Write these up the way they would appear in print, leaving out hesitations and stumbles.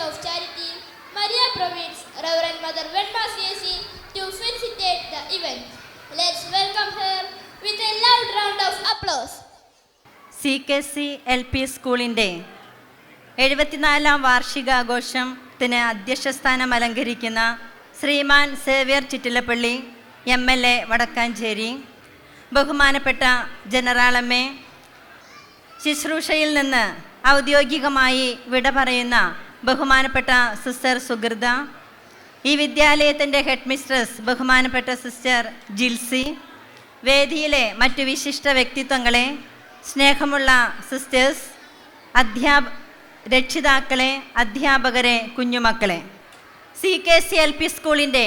of Charity, Maria provides Reverend Mother Venma CSC to facilitate the event. Let's welcome her with a loud round of applause. CKC LP സ്കൂളിൻ്റെ 74ാം വാർഷികാഘോഷത്തിന് അധ്യക്ഷസ്ഥാനം അലങ്കരിക്കുന്ന ശ്രീമാൻ Xavier Chittilappilly MLA Vadakkanchery, ബഹുമാനപ്പെട്ട ജനറാളമ്മേ, ശുശ്രൂഷയിൽ നിന്ന് ഔദ്യോഗികമായി വിട പറയുന്ന ബഹുമാനപ്പെട്ട sister സുഗൃത, ഈ വിദ്യാലയത്തിൻ്റെ ഹെഡ് മിസ്ട്രസ് ബഹുമാനപ്പെട്ട സിസ്റ്റർ ജിൽസി, വേദിയിലെ മറ്റു വിശിഷ്ട വ്യക്തിത്വങ്ങളെ, സ്നേഹമുള്ള സിസ്റ്റേഴ്സ്, രക്ഷിതാക്കളെ, അധ്യാപകരെ, കുഞ്ഞുമക്കളെ, CKC LP സ്കൂളിൻ്റെ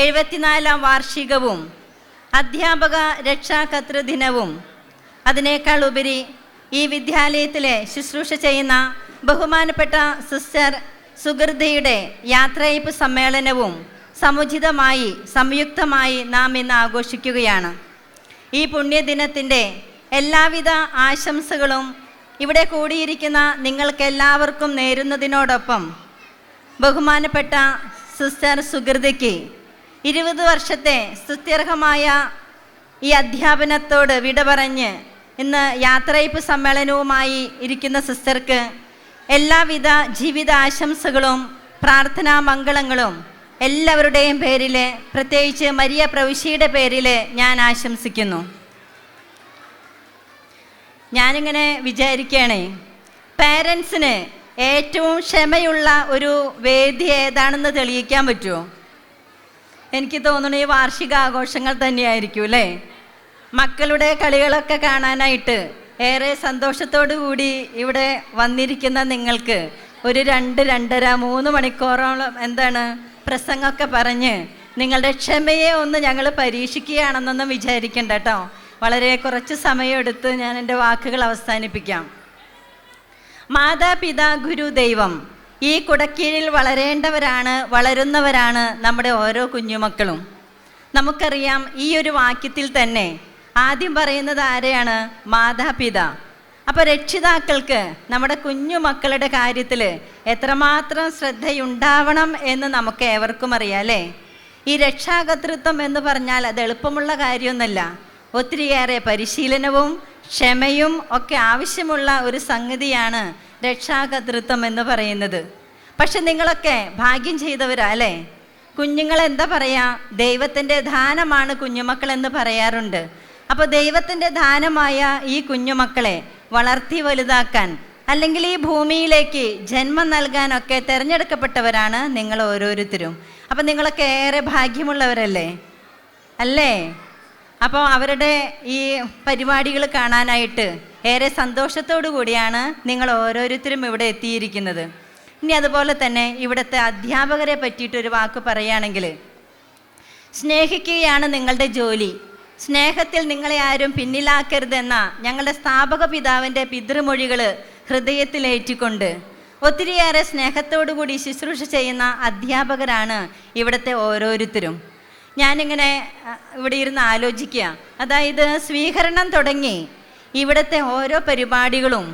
74ാം വാർഷികവും അധ്യാപക രക്ഷാകർതൃദിനവും അതിനേക്കാൾ ഉപരി ഈ വിദ്യാലയത്തിലെ ശുശ്രൂഷ ചെയ്യുന്ന ബഹുമാനപ്പെട്ട സിസ്റ്റർ സുഗൃതയുടെ യാത്രയയപ്പ് സമ്മേളനവും സമുചിതമായി സംയുക്തമായി നാം ഇന്ന് ആഘോഷിക്കുകയാണ്. ഈ പുണ്യദിനത്തിൻ്റെ എല്ലാവിധ ആശംസകളും ഇവിടെ കൂടിയിരിക്കുന്ന നിങ്ങൾക്കെല്ലാവർക്കും നേരുന്നതിനോടൊപ്പം ബഹുമാനപ്പെട്ട സിസ്റ്റർ സുഗൃതയ്ക്ക് 20 വർഷത്തെ സ്തുത്യർഹമായ ഈ അധ്യാപനത്തോട് വിട പറഞ്ഞ് ഇന്ന് യാത്രയയപ്പ് സമ്മേളനവുമായി ഇരിക്കുന്ന സിസ്റ്റർക്ക് എല്ലാവിധ ജീവിതാശംസകളും പ്രാർത്ഥനാ മംഗളങ്ങളും എല്ലാവരുടെയും പേരിൽ, പ്രത്യേകിച്ച് മരിയ പ്രവിശ്യയുടെ പേരിൽ ഞാൻ ആശംസിക്കുന്നു. ഞാനിങ്ങനെ വിചാരിക്കുകയാണേ, പാരൻസിന് ഏറ്റവും ക്ഷമയുള്ള ഒരു വേദി ഏതാണെന്ന് തെളിയിക്കാൻ പറ്റുമോ? എനിക്ക് തോന്നുന്നു ഈ വാർഷികാഘോഷങ്ങൾ തന്നെയായിരിക്കും അല്ലേ. മക്കളുടെ കളികളൊക്കെ കാണാനായിട്ട് ഏറെ സന്തോഷത്തോടു കൂടി ഇവിടെ വന്നിരിക്കുന്ന നിങ്ങൾക്ക് ഒരു 2-2.5-3 മണിക്കൂറോളം പ്രസംഗമൊക്കെ പറഞ്ഞ് നിങ്ങളുടെ ക്ഷമയെ ഒന്ന് ഞങ്ങൾ പരീക്ഷിക്കുകയാണെന്നൊന്നും വിചാരിക്കണ്ട കേട്ടോ. വളരെ കുറച്ച് സമയമെടുത്ത് ഞാൻ എൻ്റെ വാക്കുകൾ അവസാനിപ്പിക്കാം. മാതാപിതാ ഗുരു ദൈവം, ഈ കുടക്കീഴിൽ വളരുന്നവരാണ് നമ്മുടെ ഓരോ കുഞ്ഞുമക്കളും. നമുക്കറിയാം, ഈ ഒരു വാക്യത്തിൽ തന്നെ ആദ്യം പറയുന്നത് ആരെയാണ്? മാതാപിതാ. അപ്പോൾ രക്ഷിതാക്കൾക്ക് നമ്മുടെ കുഞ്ഞുമക്കളുടെ കാര്യത്തിൽ എത്രമാത്രം ശ്രദ്ധയുണ്ടാവണം എന്ന് നമുക്ക് ഏവർക്കും അറിയാം അല്ലേ. ഈ രക്ഷാകർതൃത്വം എന്ന് പറഞ്ഞാൽ അത് എളുപ്പമുള്ള കാര്യമൊന്നുമല്ല. ഒത്തിരിയേറെ പരിശീലനവും ക്ഷമയും ഒക്കെ ആവശ്യമുള്ള ഒരു സംഗതിയാണ് രക്ഷാകർതൃത്വം എന്ന് പറയുന്നത്. പക്ഷെ നിങ്ങളൊക്കെ ഭാഗ്യം ചെയ്തവരാ അല്ലേ. കുഞ്ഞുങ്ങളെന്താ പറയുക, ദൈവത്തിൻ്റെ ദാനമാണ് കുഞ്ഞുമക്കളെന്ന് പറയാറുണ്ട്. അപ്പോൾ ദൈവത്തിൻ്റെ ദാനമായ ഈ കുഞ്ഞുമക്കളെ വളർത്തി വലുതാക്കാൻ, അല്ലെങ്കിൽ ഈ ഭൂമിയിലേക്ക് ജന്മം നൽകാനൊക്കെ തിരഞ്ഞെടുക്കപ്പെട്ടവരാണ് നിങ്ങൾ ഓരോരുത്തരും. അപ്പോൾ നിങ്ങളൊക്കെ ഏറെ ഭാഗ്യമുള്ളവരല്ലേ അല്ലേ. അപ്പോൾ അവരുടെ ഈ പരിപാടികൾ കാണാനായിട്ട് ഏറെ സന്തോഷത്തോടു കൂടിയാണ് നിങ്ങൾ ഓരോരുത്തരും ഇവിടെ എത്തിയിരിക്കുന്നത്. ഇനി അതുപോലെ തന്നെ ഇവിടുത്തെ അധ്യാപകരെ പറ്റിയിട്ടൊരു വാക്ക് പറയുകയാണെങ്കിൽ, സ്നേഹിക്കുകയാണ് നിങ്ങളുടെ ജോലി, സ്നേഹത്തിൽ നിങ്ങളെ ആരും പിന്നിലാക്കരുതെന്ന ഞങ്ങളുടെ സ്ഥാപക പിതാവിൻ്റെ പിതൃമൊഴികൾ ഹൃദയത്തിലേറ്റിക്കൊണ്ട് ഒത്തിരിയേറെ സ്നേഹത്തോടു കൂടി ശുശ്രൂഷ ചെയ്യുന്ന അധ്യാപകരാണ് ഇവിടുത്തെ ഓരോരുത്തരും. ഞാനിങ്ങനെ ഇവിടെ ഇരുന്ന് ആലോചിക്കുക, അതായത് സ്വീകരണം തുടങ്ങി ഇവിടുത്തെ ഓരോ പരിപാടികളും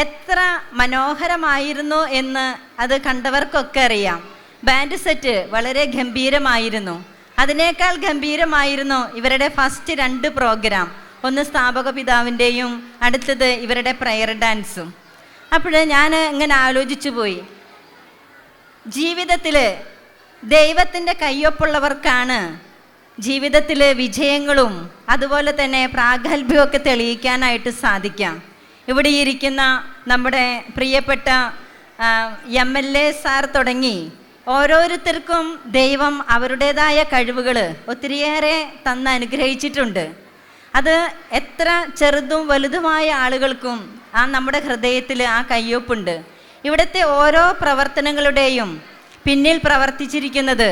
എത്ര മനോഹരമായിരുന്നു എന്ന് അത് കണ്ടവർക്കൊക്കെ അറിയാം. ബാൻഡ് സെറ്റ് വളരെ ഗംഭീരമായിരുന്നു. അതിനേക്കാൾ ഗംഭീരമായിരുന്നു ഇവരുടെ ഫസ്റ്റ് 2 പ്രോഗ്രാം. ഒന്ന് സ്ഥാപക പിതാവിൻ്റെയും അടുത്തത് ഇവരുടെ പ്രയർ ഡാൻസും. അപ്പോൾ ഞാൻ ഇങ്ങനെ ആലോചിച്ചു പോയി, ജീവിതത്തിൽ ദൈവത്തിൻ്റെ കയ്യൊപ്പുള്ളവർക്കാണ് ജീവിതത്തിൽ വിജയങ്ങളും അതുപോലെ തന്നെ പ്രാഗൽഭ്യമൊക്കെ തെളിയിക്കാനായിട്ട് സാധിക്കാം. ഇവിടെ ഇരിക്കുന്ന നമ്മുടെ പ്രിയപ്പെട്ട MLA സാർ തുടങ്ങി ഓരോരുത്തർക്കും ദൈവം അവരുടേതായ കഴിവുകൾ ഒത്തിരിയേറെ തന്ന് അനുഗ്രഹിച്ചിട്ടുണ്ട്. അത് എത്ര ചെറുതും വലുതുമായ ആളുകൾക്കും നമ്മുടെ ഹൃദയത്തിൽ ആ കയ്യൊപ്പുണ്ട്. ഇവിടുത്തെ ഓരോ പ്രവർത്തനങ്ങളുടെയും പിന്നിൽ പ്രവർത്തിച്ചിരിക്കുന്നത്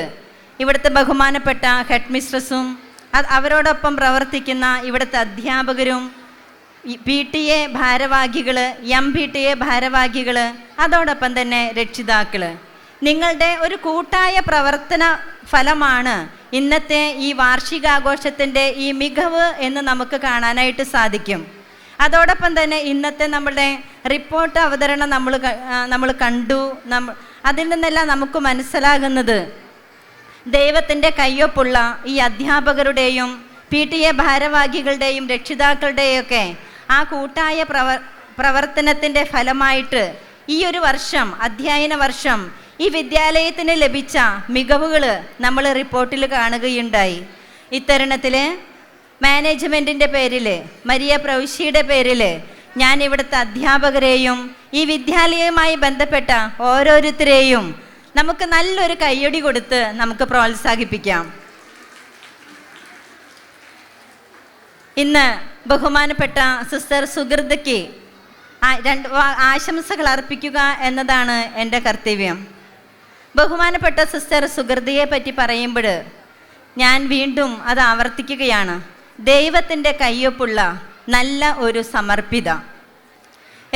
ഇവിടുത്തെ ബഹുമാനപ്പെട്ട ഹെഡ് മിസ്ട്രസും അവരോടൊപ്പം പ്രവർത്തിക്കുന്ന ഇവിടുത്തെ അധ്യാപകരും, PTA ഭാരവാഹികൾ, MPTA ഭാരവാഹികൾ, അതോടൊപ്പം തന്നെ രക്ഷിതാക്കൾ. നിങ്ങളുടെ ഒരു കൂട്ടായ പ്രവർത്തന ഫലമാണ് ഇന്നത്തെ ഈ വാർഷികാഘോഷത്തിൻ്റെ ഈ മികവ് എന്ന് നമുക്ക് കാണാനായിട്ട് സാധിക്കും. അതോടൊപ്പം തന്നെ ഇന്നത്തെ നമ്മളുടെ റിപ്പോർട്ട് അവതരണം നമ്മൾ കണ്ടു. അതിൽ നിന്നെല്ലാം നമുക്ക് മനസ്സിലാകുന്നത് ദൈവത്തിൻ്റെ കയ്യൊപ്പുള്ള ഈ അധ്യാപകരുടെയും PTA ഭാരവാഹികളുടെയും രക്ഷിതാക്കളുടെയും ഒക്കെ ആ കൂട്ടായ പ്രവർത്തനത്തിൻ്റെ ഫലമായിട്ട് ഈ ഒരു വർഷം, അധ്യയന വർഷം, ഈ വിദ്യാലയത്തിന് ലഭിച്ച മികവുകൾ നമ്മൾ റിപ്പോർട്ടിൽ കാണുകയുണ്ടായി. ഇത്തരുണത്തിൽ മാനേജ്മെൻറ്റിൻ്റെ പേരിൽ, മരിയ പ്രവിശ്യയുടെ പേരിൽ ഞാൻ ഇവിടുത്തെ അധ്യാപകരെയും ഈ വിദ്യാലയവുമായി ബന്ധപ്പെട്ട ഓരോരുത്തരെയും നമുക്ക് നല്ലൊരു കയ്യടി കൊടുത്ത് നമുക്ക് പ്രോത്സാഹിപ്പിക്കാം. ഇന്ന് ബഹുമാനപ്പെട്ട സിസ്റ്റർ സുഹൃതയ്ക്ക് ആശംസകൾ അർപ്പിക്കുക എന്നതാണ് എൻ്റെ കർത്തവ്യം. ബഹുമാനപ്പെട്ട സിസ്റ്റർ സുഹൃതയെ പറ്റി പറയുമ്പോൾ ഞാൻ വീണ്ടും അത് ആവർത്തിക്കുകയാണ്. ദൈവത്തിൻ്റെ കയ്യൊപ്പുള്ള നല്ല ഒരു സമർപ്പിത.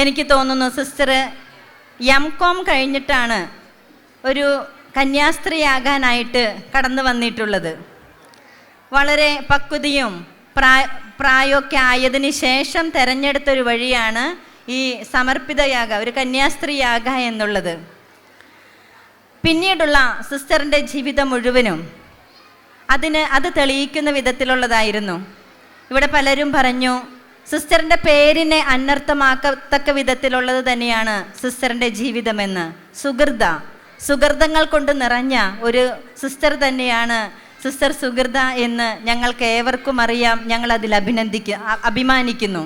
എനിക്ക് തോന്നുന്നു സിസ്റ്റർ MCOM കഴിഞ്ഞിട്ടാണ് ഒരു കന്യാസ്ത്രീയാകാനായിട്ട് കടന്നു വന്നിട്ടുള്ളത്. വളരെ പക്വതയും പ്രായമൊക്കെ ആയതിനു ശേഷം തിരഞ്ഞെടുത്തൊരു വഴിയാണ് ഈ സമർപ്പിതയാക, ഒരു കന്യാസ്ത്രീയാക എന്നുള്ളത്. പിന്നീടുള്ള സിസ്റ്ററിൻ്റെ ജീവിതം മുഴുവനും അത് തെളിയിക്കുന്ന വിധത്തിലുള്ളതായിരുന്നു. ഇവിടെ പലരും പറഞ്ഞു സിസ്റ്ററിൻ്റെ പേരിനെ അനർത്ഥമാക്കത്തക്ക വിധത്തിലുള്ളത് തന്നെയാണ് സിസ്റ്ററിൻ്റെ ജീവിതമെന്ന്. സുഹൃതങ്ങൾ കൊണ്ട് നിറഞ്ഞ ഒരു സിസ്റ്റർ തന്നെയാണ് സിസ്റ്റർ സുഹൃത എന്ന് ഞങ്ങൾക്ക് ഏവർക്കും അറിയാം. ഞങ്ങളതിൽ അഭിമാനിക്കുന്നു.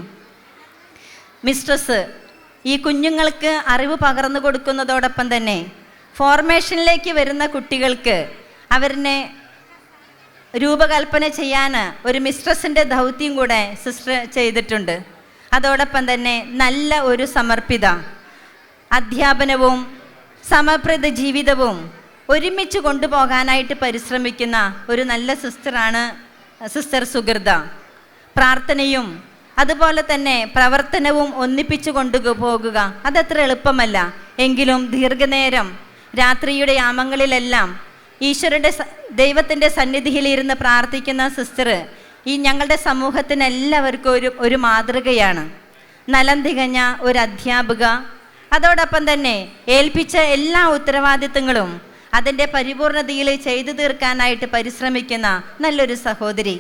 മിസ്ട്രസ് ഈ കുഞ്ഞുങ്ങൾക്ക് അറിവ് പകർന്നു കൊടുക്കുന്നതോടൊപ്പം തന്നെ ഫോർമേഷനിലേക്ക് വരുന്ന കുട്ടികൾക്ക് അവരിനെ രൂപകൽപ്പന ചെയ്യാൻ ഒരു മിസ്ട്രസിൻ്റെ ദൗത്യം കൂടെ സിസ്റ്റർ ചെയ്തിട്ടുണ്ട്. അതോടൊപ്പം തന്നെ നല്ല ഒരു സമർപ്പിത അധ്യാപനവും സമർപ്പിത ജീവിതവും ഒരുമിച്ച് കൊണ്ടുപോകാനായിട്ട് പരിശ്രമിക്കുന്ന ഒരു നല്ല സിസ്റ്ററാണ് സിസ്റ്റർ സുഹൃത. പ്രാർത്ഥനയും അതുപോലെ തന്നെ പ്രവർത്തനവും ഒന്നിപ്പിച്ചു കൊണ്ടുപോകുക അതത്ര എളുപ്പമല്ല. എങ്കിലും ദീർഘനേരം രാത്രിയുടെ യാമങ്ങളിലെല്ലാം ദൈവത്തിൻ്റെ സന്നിധിയിലിരുന്ന് പ്രാർത്ഥിക്കുന്ന സിസ്റ്റർ ഈ ഞങ്ങളുടെ സമൂഹത്തിന് എല്ലാവർക്കും ഒരു മാതൃകയാണ്. നലം തികഞ്ഞ ഒരു അധ്യാപിക, അതോടൊപ്പം തന്നെ ഏൽപ്പിച്ച എല്ലാ ഉത്തരവാദിത്തങ്ങളും അതിൻ്റെ പരിപൂർണതയിൽ ചെയ്തു തീർക്കാനായിട്ട് പരിശ്രമിക്കുന്ന നല്ലൊരു സഹോദരി.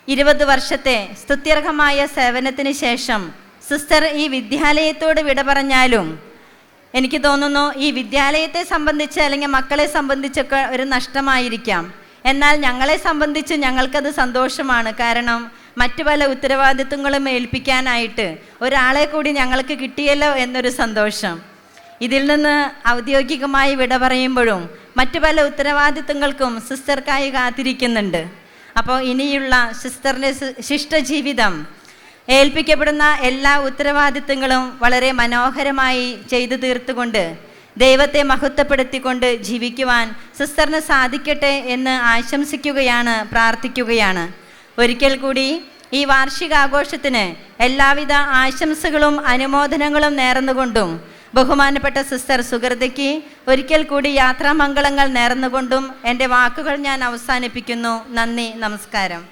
20 വർഷത്തെ സ്തുത്യർഹമായ സേവനത്തിന് ശേഷം സിസ്റ്റർ ഈ വിദ്യാലയത്തോട് വിട പറഞ്ഞാലും എനിക്ക് തോന്നുന്നു ഈ വിദ്യാലയത്തെ സംബന്ധിച്ച് അല്ലെങ്കിൽ മക്കളെ സംബന്ധിച്ചൊക്കെ ഒരു നഷ്ടമായിരിക്കാം. എന്നാൽ ഞങ്ങളെ സംബന്ധിച്ച് ഞങ്ങൾക്കത് സന്തോഷമാണ്. കാരണം മറ്റു പല ഉത്തരവാദിത്വങ്ങളും ഏൽപ്പിക്കാനായിട്ട് ഒരാളെ കൂടി ഞങ്ങൾക്ക് കിട്ടിയല്ലോ എന്നൊരു സന്തോഷം. ഇതിൽ നിന്ന് ഔദ്യോഗികമായി വിട പറയുമ്പോഴും മറ്റു പല ഉത്തരവാദിത്വങ്ങൾക്കും സിസ്റ്റർക്കായി കാത്തിരിക്കുന്നുണ്ട്. അപ്പോൾ ഇനിയുള്ള സിസ്റ്ററിൻ്റെ ശിഷ്ടജീവിതം ഏൽപ്പിക്കപ്പെടുന്ന എല്ലാ ഉത്തരവാദിത്വങ്ങളും വളരെ മനോഹരമായി ചെയ്തു തീർത്തുകൊണ്ട് ദൈവത്തെ മഹത്വപ്പെടുത്തിക്കൊണ്ട് ജീവിക്കുവാൻ സിസ്റ്ററിന് സാധിക്കട്ടെ എന്ന് ആശംസിക്കുകയാണ്, പ്രാർത്ഥിക്കുകയാണ്. ഒരിക്കൽ കൂടി ഈ വാർഷികാഘോഷത്തിന് എല്ലാവിധ ആശംസകളും അനുമോദനങ്ങളും നേർന്നുകൊണ്ടും ബഹുമാനപ്പെട്ട സിസ്റ്റർ സുഹൃതയ്ക്ക് ഒരിക്കൽ കൂടി യാത്രാമംഗളങ്ങൾ നേർന്നുകൊണ്ടും എൻ്റെ വാക്കുകൾ ഞാൻ അവസാനിപ്പിക്കുന്നു. നന്ദി, നമസ്കാരം.